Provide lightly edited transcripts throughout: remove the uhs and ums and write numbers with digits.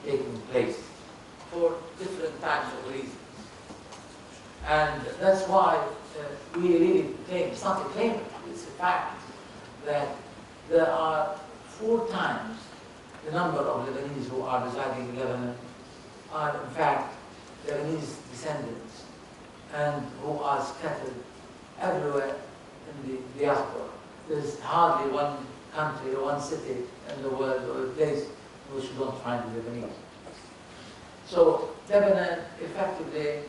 taking place for different types of reasons. And that's why we really claim, it's not a claim, it's a fact, that there are 4 times the number of Lebanese who are residing in Lebanon are in fact Lebanese descendants and who are scattered everywhere in the diaspora. There's hardly one country or one city in the world or a place in which you don't find Lebanese. So Lebanon effectively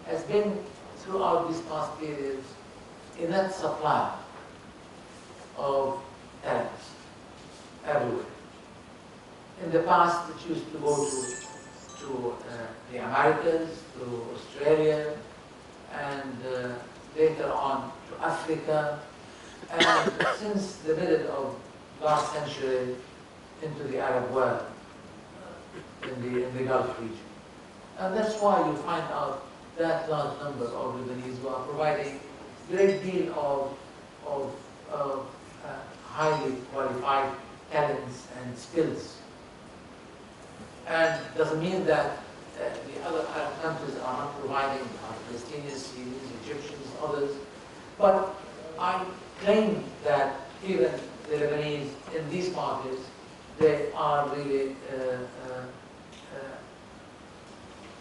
has been, throughout these past periods, a net supply of talents everywhere. In the past, it used to go to the Americas, to Australia, and later on to Africa, and since the middle of last century into the Arab world, in the Gulf region. And that's why you find out that large number of Lebanese who are providing a great deal of highly qualified talents and skills. And it doesn't mean that the other Arab countries are not providing, Palestinians, Syrians, Egyptians, others. But I claim that even the Lebanese in these markets, they are really,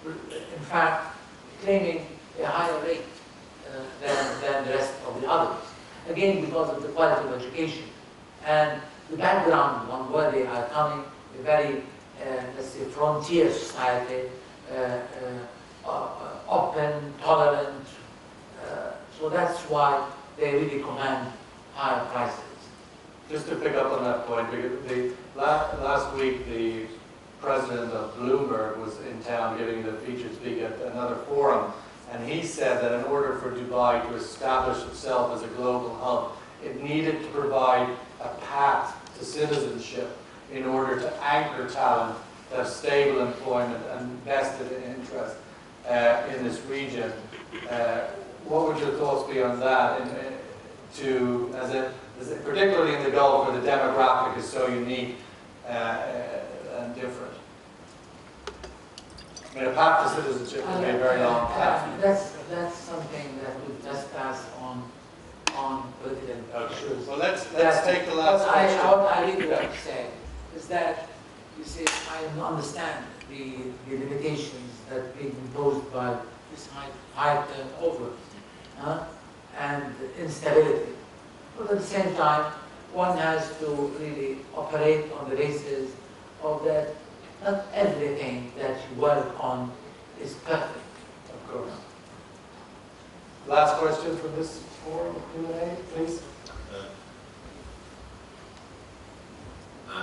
in fact, claiming a higher rate than the rest of the others. Again, because of the quality of education and the background on where they are coming, a very, let's say, frontier society, open, tolerant. So that's why they really command higher prices. Just to pick up on that point, because last week the president of Bloomberg was in town giving the featured speak at another forum, and he said that in order for Dubai to establish itself as a global hub, it needed to provide a path to citizenship in order to anchor talent, to have stable employment and vested interest in this region. What would your thoughts be on that? Particularly in the Gulf, where the demographic is so unique and different. I mean, a path to citizenship would be a very long path. That's something that we just pass on political issues. Well, let's take the last question. What I really want to say is that, you see, I understand the limitations that are being imposed by this high turnover and instability. But at the same time, one has to really operate on the basis of that not everything that you work on is perfect. Of course. Last question from this forum, Q&A, please.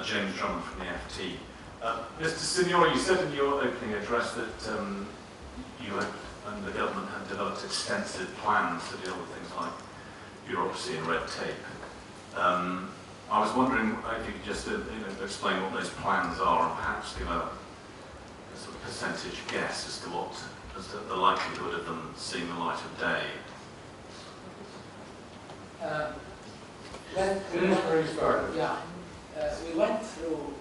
James Drummond from the FT. Mr. Siniora, you said in your opening address that you had, and the government had developed extensive plans to deal with things like bureaucracy and red tape. I was wondering if you could just explain what those plans are and perhaps give a sort of percentage guess as to the likelihood of them seeing the light of day. Where you started. Yeah. We went through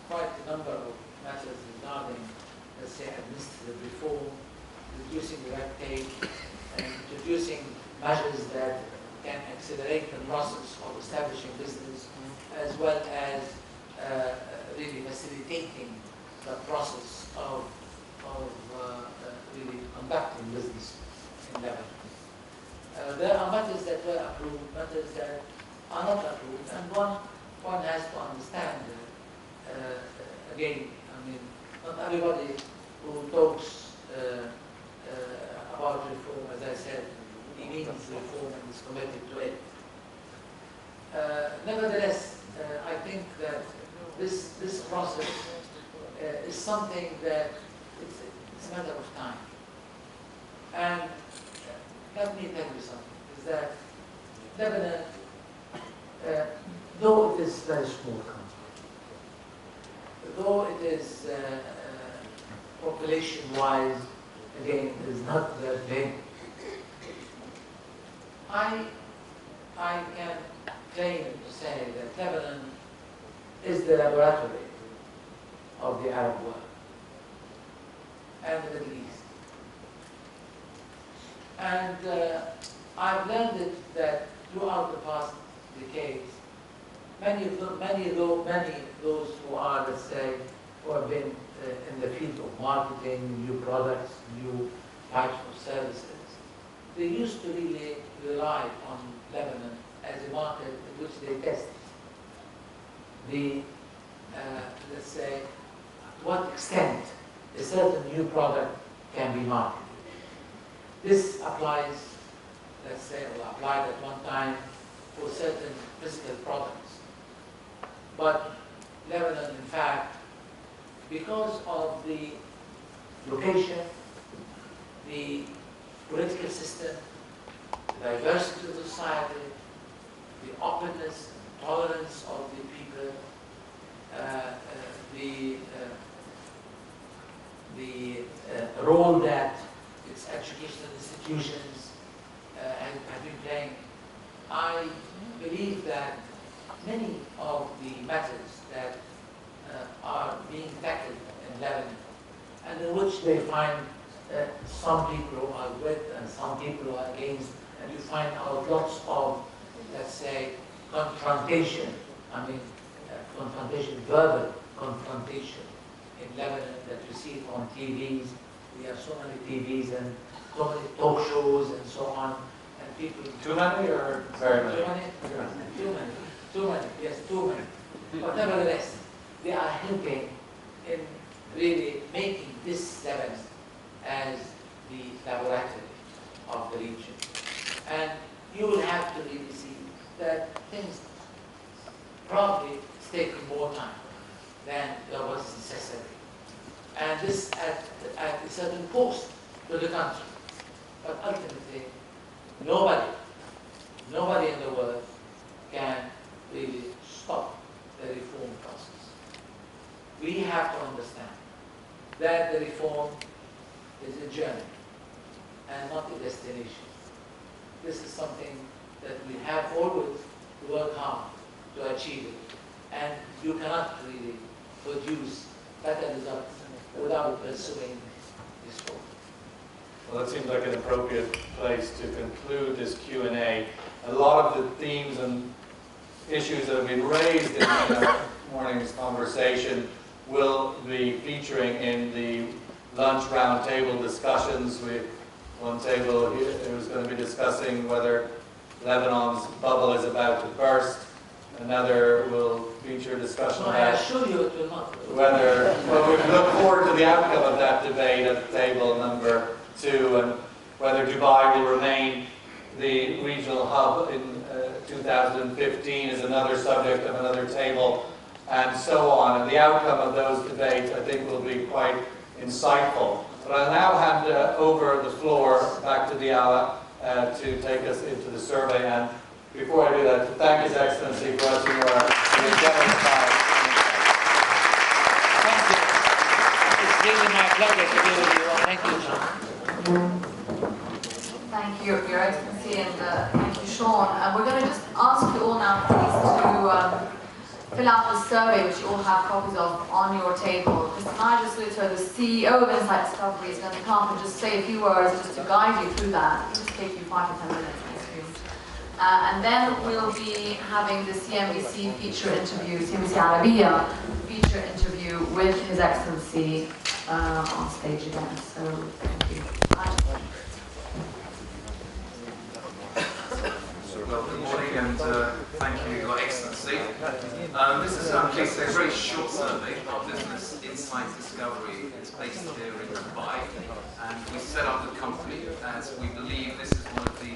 quite a number of matters regarding, let's say, administrative reform, reducing the red tape, and introducing measures that can accelerate the process of establishing business, as well as really facilitating the process of really conducting business in Lebanon. There are matters that were approved, matters that are not approved, and one has to understand, again, I mean, not everybody who talks about reform, as I said, he means reform and is committed to it. Nevertheless, I think that this process is something that it's a matter of time. And let me tell you something, is that Lebanon, though it is a very small country, though it is population-wise, again, it is not that big, I can claim to say that Lebanon is the laboratory of the Arab world and the Middle East. And I've learned that throughout the past decades, many of those who are, let's say, who have been in the field of marketing, new products, new types of services, they used to really rely on Lebanon as a market in which they test the, let's say, to what extent a certain new product can be marketed. This applies, let's say, or applied at one time for certain physical products. But Lebanon, in fact, because of the location, the political system, the diversity of the society, the openness, tolerance of the people, the role that its educational institutions have been playing, I believe that many of the matters that are being tackled in Lebanon, and in which they find some people who are with and some people who are against, and you find out lots of, let's say, confrontation, confrontation, verbal confrontation in Lebanon, that you see it on TVs. We have so many TVs and so many talk shows and so on, and people... Too many or very many? Too many? Too many, yes, too many. But nevertheless, they are helping in really making this Lebanon as the laboratory of the region. And you will have to really see that things probably it's taking more time than there was necessary. And this at a certain cost to the country. But ultimately, nobody in the world can really stop the reform process. We have to understand that the reform is a journey and not a destination. This is something that we have always to work hard to achieve it. And you cannot really produce better results without pursuing this goal. Well, that seems like an appropriate place to conclude this Q&A. A lot of the themes and issues that have been raised in this morning's conversation will be featuring in the lunch roundtable discussions. We have one table here who's going to be discussing whether Lebanon's bubble is about to burst. Another will feature discussion I about assure you it will not. whether, well, we look forward to the outcome of that debate at table number 2, and whether Dubai will remain the regional hub in 2015 is another subject of another table, and so on. And the outcome of those debates, I think, will be quite insightful. But I'll now hand over the floor back to Diala to take us into the survey. And before I do that, to thank His Excellency Fuad Siniora for his generous time. Thank you. It's really my pleasure to be with you. Thank you, Sean. Thank you, Your Excellency, and thank you, Sean. We're going to just ask you all now, please, to fill out the survey, which you all have copies of on your table. Mr. Nigel Suter, the CEO of Insight Discovery, is going to come and just say a few words just to guide you through that. It'll just take you 5 to 10 minutes. And then we'll be having the CNBC feature interview, CNBC Arabiya feature interview with His Excellency on stage again. So, thank you. Well, good morning and thank you, Your Excellency. This is, I'm pleased to say, a very short survey. Our business, Insight Discovery, is based here in Dubai, and we set up the company as we believe this is one of the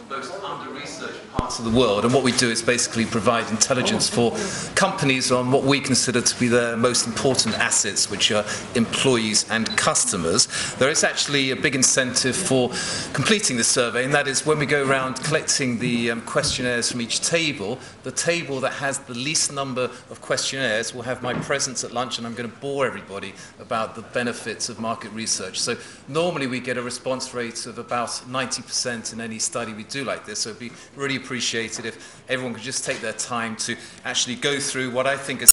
most under-researched parts of the world, and what we do is basically provide intelligence for companies on what we consider to be their most important assets, which are employees and customers. There is actually a big incentive for completing the survey, and that is when we go around collecting the questionnaires from each table, the table that has the least number of questionnaires will have my presence at lunch, and I'm going to bore everybody about the benefits of market research. So normally we get a response rate of about 90% in any study we do like this, so it'd be really appreciated if everyone could just take their time to actually go through what I think is